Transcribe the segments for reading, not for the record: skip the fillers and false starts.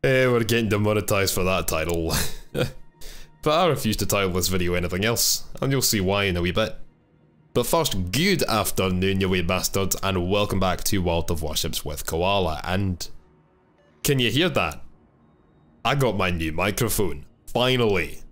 We're getting demonetized for that title. But I refuse to title this video anything else, and you'll see why in a wee bit. But first, good afternoon, you wee bastards, and welcome back to World of Warships with Koala. And can you hear that? I got my new microphone, finally.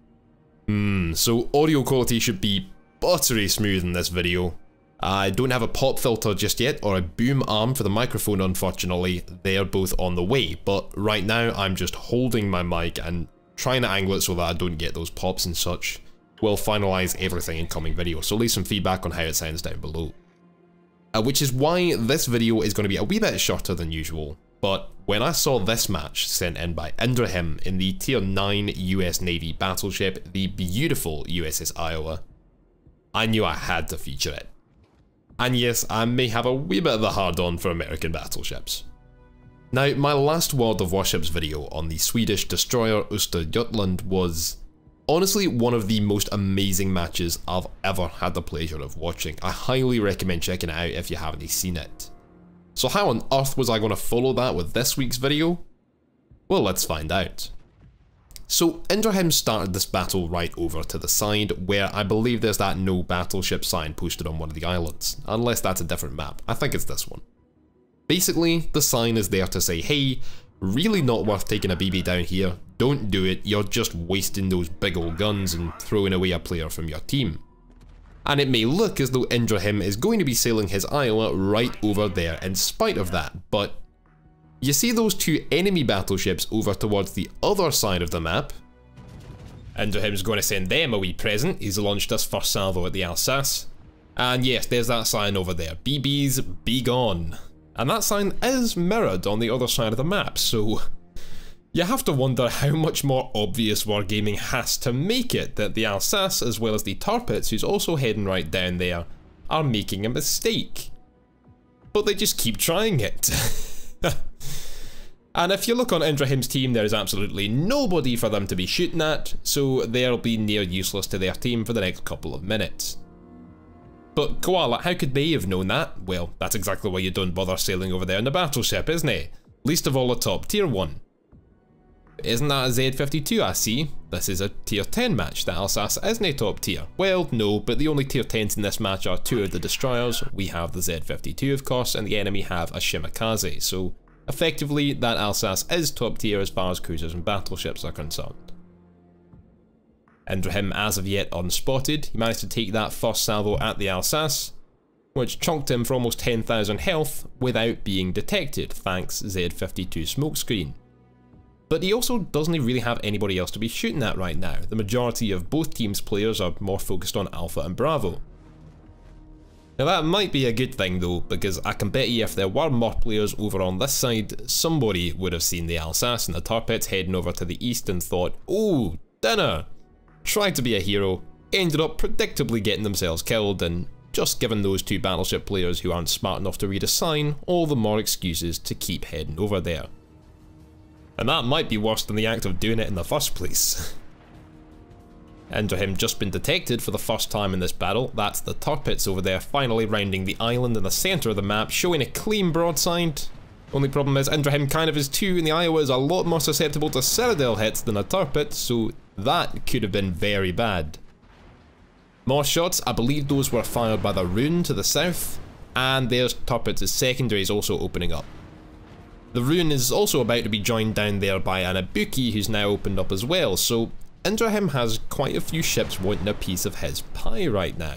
So audio quality should be buttery smooth in this video. I don't have a pop filter just yet, or a boom arm for the microphone unfortunately. They are both on the way, but right now I'm just holding my mic and trying to angle it so that I don't get those pops and such. We'll finalise everything in coming videos, so leave some feedback on how it sounds down below. Which is why this video is going to be a wee bit shorter than usual, but when I saw this match sent in by Indrahim in the Tier 9 US Navy battleship, the beautiful USS Iowa, I knew I had to feature it. And yes, I may have a wee bit of a hard-on for American battleships. Now, my last World of Warships video on the Swedish destroyer Östergötland was honestly one of the most amazing matches I've ever had the pleasure of watching. I highly recommend checking it out if you haven't seen it. So how on earth was I going to follow that with this week's video? Well, let's find out. So Indrahim started this battle right over to the side, where I believe there's that no battleship sign posted on one of the islands, unless that's a different map. I think it's this one. Basically, the sign is there to say, hey, really not worth taking a BB down here, don't do it, you're just wasting those big old guns and throwing away a player from your team. And it may look as though Indrahim is going to be sailing his Iowa right over there in spite of that, but you see those two enemy battleships over towards the other side of the map? Indrahim's going to send them a wee present. He's launched his first salvo at the Alsace. And yes, there's that sign over there. BBs, be gone. And that sign is mirrored on the other side of the map, so you have to wonder how much more obvious Wargaming has to make it that the Alsace, as well as the Tirpitz, who's also heading right down there, are making a mistake. But they just keep trying it. And if you look on Indrahim's team, there is absolutely nobody for them to be shooting at, so they'll be near useless to their team for the next couple of minutes. But Koala, how could they have known that? Well, that's exactly why you don't bother sailing over there in the battleship, isn't it? Least of all a top tier one. Isn't that a Z52 I see? This is a tier 10 match, the Alsace isn't a top tier. Well, no, but the only tier 10s in this match are two of the destroyers. We have the Z52 of course, and the enemy have a Shimakaze, so effectively that Alsace is top tier as far as cruisers and battleships are concerned. Indrahim as of yet unspotted, he managed to take that first salvo at the Alsace, which chunked him for almost 10,000 health without being detected, thanks Z52 smokescreen. But he also doesn't really have anybody else to be shooting at right now. The majority of both teams' players are more focused on Alpha and Bravo. Now that might be a good thing though, because I can bet you if there were more players over on this side, somebody would have seen the Alsace and the Tirpitz heading over to the east and thought, oh, dinner! Tried to be a hero, ended up predictably getting themselves killed, and just giving those two battleship players who aren't smart enough to read a sign all the more excuses to keep heading over there. And that might be worse than the act of doing it in the first place. Indrahim just been detected for the first time in this battle. That's the Tirpitz over there finally rounding the island in the centre of the map, showing a clean broadside. Only problem is Indrahim kind of is too, and the Iowa is a lot more susceptible to Citadel hits than a Tirpitz, so that could have been very bad. More shots, I believe those were fired by the Rune to the south, and there's Tirpitz's secondaries also opening up. The Rune is also about to be joined down there by an Ibuki who's now opened up as well, so Indrahim has quite a few ships wanting a piece of his pie right now.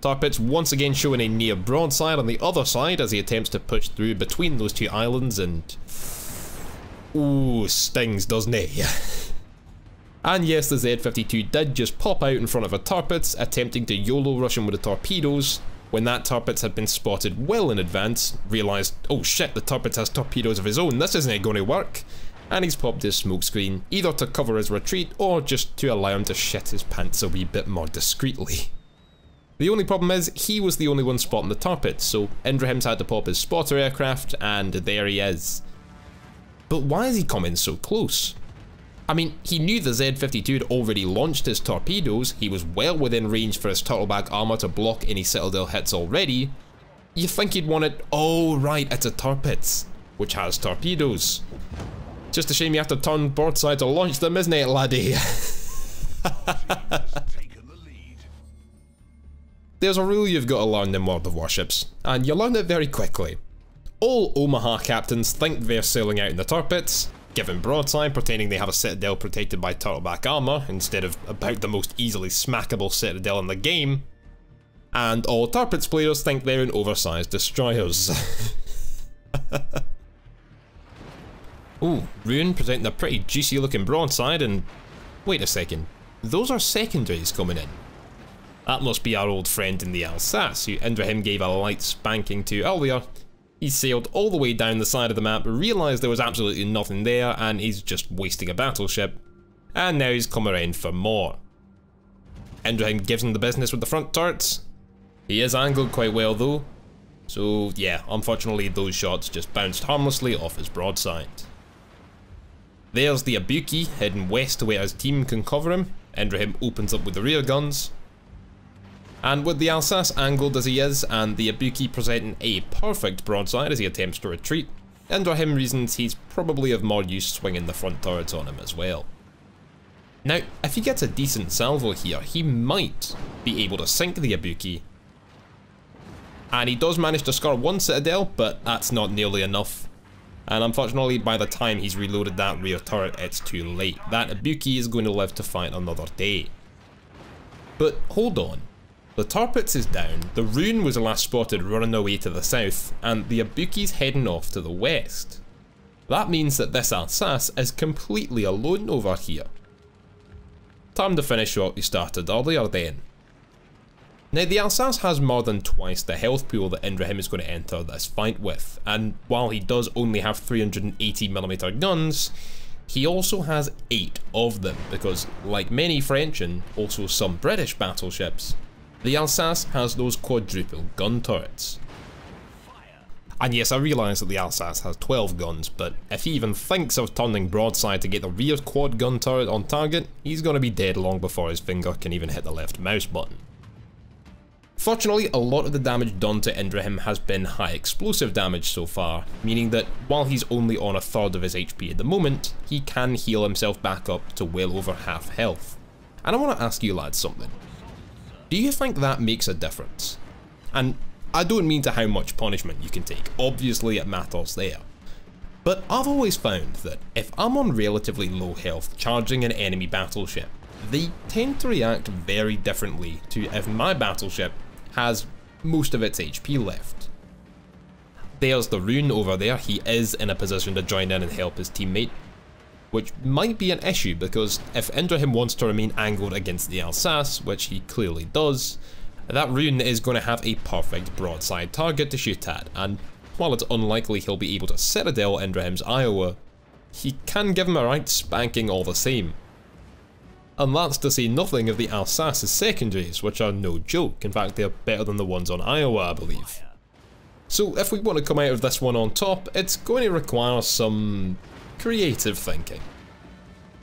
Tirpitz once again showing a near broadside on the other side as he attempts to push through between those two islands and... ooh, stings, doesn't he? And yes, the Z52 did just pop out in front of a Tirpitz, attempting to YOLO rush him with the torpedoes, when that Tirpitz had been spotted well in advance, realised, oh shit, the Tirpitz has torpedoes of his own, this isn't going to work, and he's popped his smokescreen, either to cover his retreat or just to allow him to shit his pants a wee bit more discreetly. The only problem is, he was the only one spotting the Tirpitz, so Indrahim's had to pop his spotter aircraft, and there he is. But why is he coming so close? I mean, he knew the Z52 had already launched his torpedoes, he was well within range for his turtleback armour to block any Citadel hits already. You think he'd want it, oh right, it's a Tirpitz, which has torpedoes. Just a shame you have to turn broadside to launch them, isn't it, laddie? There's a rule you've got to learn in World of Warships, and you learn it very quickly. All Omaha captains think they're sailing out in the turrets, given broadside, pretending they have a citadel protected by turtleback armour, instead of about the most easily smackable citadel in the game. And all turrets players think they're in oversized destroyers. Ooh, Ruin presenting a pretty juicy looking broadside, and wait a second, those are secondaries coming in. That must be our old friend in the Alsace, who Indrahim gave a light spanking to earlier. He sailed all the way down the side of the map, realised there was absolutely nothing there, and he's just wasting a battleship. And now he's come around for more. Indrahim gives him the business with the front turrets. He is angled quite well though. So yeah, unfortunately those shots just bounced harmlessly off his broadside. There's the Ibuki heading west to where his team can cover him. Indrahim opens up with the rear guns. And with the Alsace angled as he is, and the Ibuki presenting a perfect broadside as he attempts to retreat, Indrahim reasons he's probably of more use swinging the front turrets on him as well. Now, if he gets a decent salvo here, he might be able to sink the Ibuki. And he does manage to score one citadel, but that's not nearly enough. And unfortunately, by the time he's reloaded that rear turret, it's too late. That Ibuki is going to live to fight another day. But hold on. The Tirpitz is down, the Rune was last spotted running away to the south, and the Ibuki's heading off to the west. That means that this Alsace is completely alone over here. Time to finish what we started earlier then. Now the Alsace has more than twice the health pool that Indrahim is going to enter this fight with, and while he does only have 380mm guns, he also has 8 of them, because like many French and also some British battleships, the Alsace has those quadruple gun turrets. And yes, I realise that the Alsace has 12 guns, but if he even thinks of turning broadside to get the rear quad gun turret on target, he's going to be dead long before his finger can even hit the left mouse button. Fortunately, a lot of the damage done to Indrahim has been high explosive damage so far, meaning that while he's only on 1/3 of his HP at the moment, he can heal himself back up to well over half health. And I want to ask you lads something. Do you think that makes a difference? And I don't mean to how much punishment you can take, obviously it matters there. But I've always found that if I'm on relatively low health charging an enemy battleship, they tend to react very differently to if my battleship has most of its HP left. There's the Rune over there, he is in a position to join in and help his teammate, which might be an issue because if Indrahim wants to remain angled against the Alsace, which he clearly does, that Rune is going to have a perfect broadside target to shoot at, and while it's unlikely he'll be able to citadel Indrahim's Iowa, he can give him a right spanking all the same. And that's to say nothing of the Alsace's secondaries, which are no joke. In fact, they're better than the ones on Iowa, I believe. So if we want to come out of this one on top, it's going to require some creative thinking.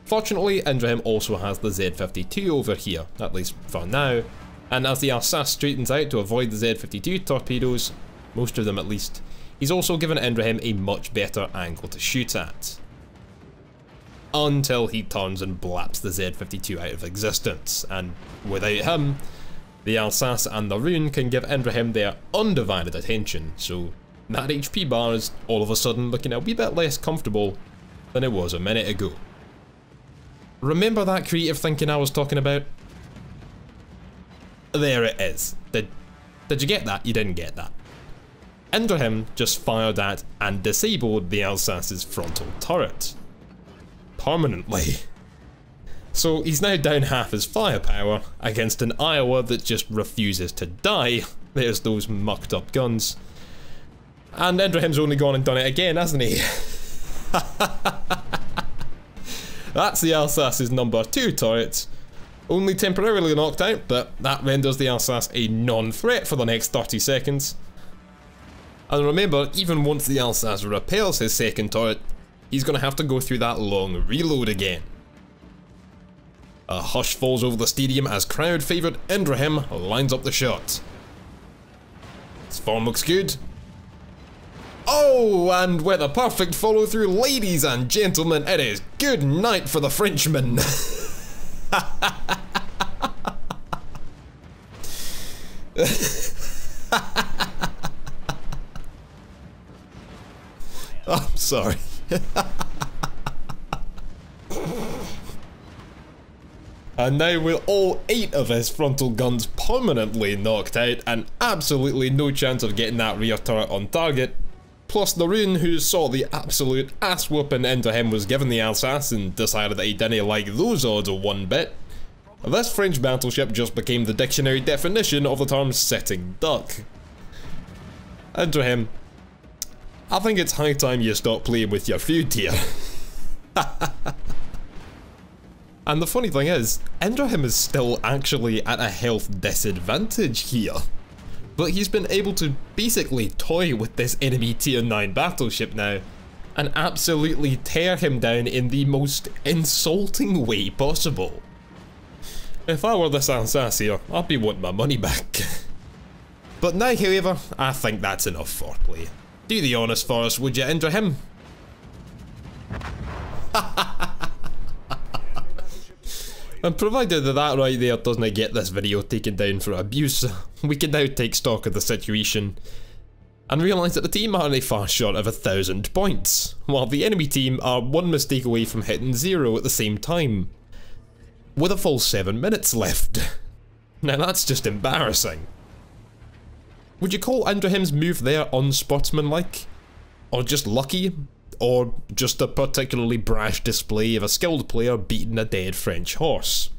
Fortunately, Indrahim also has the Z52 over here, at least for now, and as the Alsace straightens out to avoid the Z52 torpedoes, most of them at least, he's also given Indrahim a much better angle to shoot at. Until he turns and blaps the Z52 out of existence, and without him, the Alsace and the Rune can give Indrahim their undivided attention, so that HP bar is all of a sudden looking a wee bit less comfortable than it was a minute ago. Remember that creative thinking I was talking about? There it is. Did you get that? You didn't get that. Indrahim just fired at and disabled the Alsace's frontal turret. Permanently. So he's now down half his firepower against an Iowa that just refuses to die. There's those mucked up guns. And Indrahim's only gone and done it again, hasn't he? That's the Alsace's number 2 turret. Only temporarily knocked out, but that renders the Alsace a non-threat for the next 30 seconds. And remember, even once the Alsace repairs his second turret, he's going to have to go through that long reload again. A hush falls over the stadium as crowd favourite Indrahim lines up the shot. His form looks good. Oh, and with a perfect follow through, ladies and gentlemen, it is good night for the Frenchman. I'm sorry. And now with all 8 of his frontal guns permanently knocked out and absolutely no chance of getting that rear turret on target, plus Naroon, who saw the absolute ass whooping into him was given the Alsace and decided that he didn't like those odds one bit, this French battleship just became the dictionary definition of the term sitting duck. Into him, I think it's high time you stop playing with your food here. And the funny thing is, Indrahim is still actually at a health disadvantage here. But he's been able to basically toy with this enemy tier 9 battleship now, and absolutely tear him down in the most insulting way possible. If I were this Alsace here, I'd be wanting my money back. But now, however, I think that's enough foreplay. Do the honours for us, would you, Indrahim? And provided that right there doesn't get this video taken down for abuse, we can now take stock of the situation and realise that the team are only far short of 1,000 points, while the enemy team are one mistake away from hitting 0 at the same time, with a full 7 minutes left. Now that's just embarrassing. Would you call Indrahim's move there unsportsmanlike? Or just lucky? Or just a particularly brash display of a skilled player beating a dead French horse?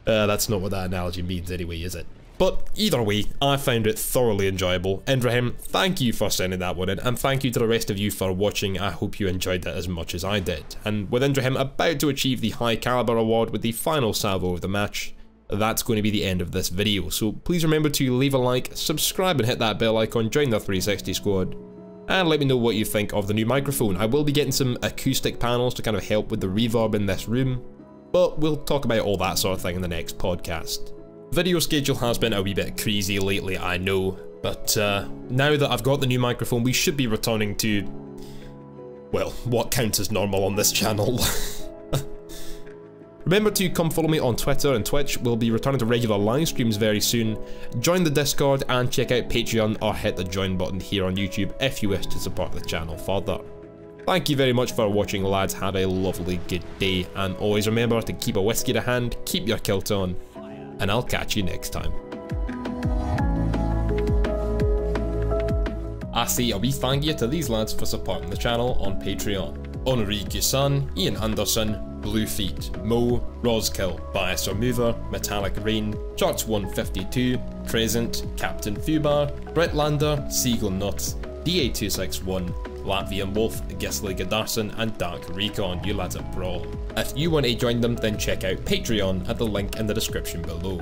That's not what that analogy means anyway, is it? But either way, I found it thoroughly enjoyable. Indrahim, thank you for sending that one in, and thank you to the rest of you for watching. I hope you enjoyed it as much as I did. And with Indrahim about to achieve the high caliber award with the final salvo of the match, that's going to be the end of this video. So please remember to leave a like, subscribe and hit that bell icon, join the 360 squad. And let me know what you think of the new microphone. I will be getting some acoustic panels to kind of help with the reverb in this room, but we'll talk about all that sort of thing in the next podcast. Video schedule has been a wee bit crazy lately, I know, but now that I've got the new microphone, we should be returning to, well, what counts as normal on this channel. Remember to come follow me on Twitter and Twitch. We'll be returning to regular live streams very soon. Join the Discord and check out Patreon or hit the join button here on YouTube if you wish to support the channel further. Thank you very much for watching, lads. Have a lovely good day, and always remember to keep a whiskey to hand, keep your kilt on, and I'll catch you next time. I say a wee thank you to these lads for supporting the channel on Patreon. Honoree Gusan, Ian Anderson, Bluefeet, Mo, Roskill, Bias or Mover, Metallic Rain, Charts 152, Present, Captain Fubar, Brett Lander, Seagull Nuts, DA261, Latvian Wolf, Gisli Gadarson, and Dark Recon. You lads are brawl. If you want to join them, then check out Patreon at the link in the description below.